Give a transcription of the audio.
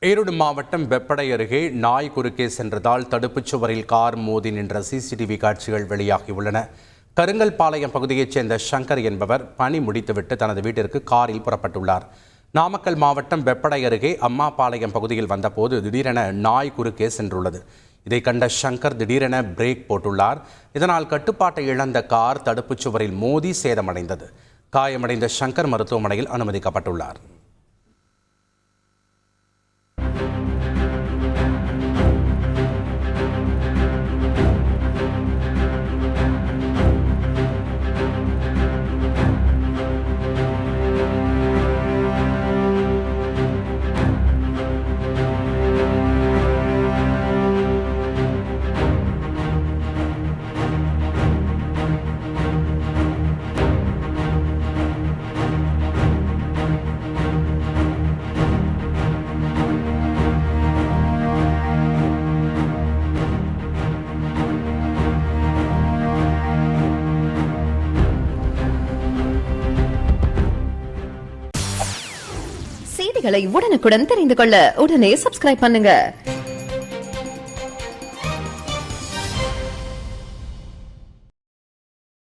ஈரோடு மாவட்டம் வெப்படை அருகே நாய் குறுக்கே சென்றதால் தடுப்புச் சுவரில் கார் மோதி நின்ற சிசிடிவி காட்சிகள் வெளியாகியுள்ளன. கருங்கல்பாளையம் பகுதியைச் சேர்ந்த சங்கர் என்பவர் பணி முடித்துவிட்டு தனது வீட்டிற்கு காரில் புறப்பட்டுள்ளார். நாமக்கல் மாவட்டம் வெப்படை அருகே அம்மாபாளையம் பகுதியில் வந்தபோது திடீரென நாய் குறுக்கே சென்றுள்ளது. இதை கண்ட சங்கர் திடீரென பிரேக் போட்டுள்ளார். இதனால் கட்டுப்பாட்டை இழந்த கார் தடுப்புச் சுவரில் மோதி சேதமடைந்தது. காயமடைந்த சங்கர் மருத்துவமனையில் அனுமதிக்கப்பட்டுள்ளார். செய்திகளை உடனுக்குடன் தெரிந்து கொள்ள உடனே சப்ஸ்கிரைப் பண்ணுங்க.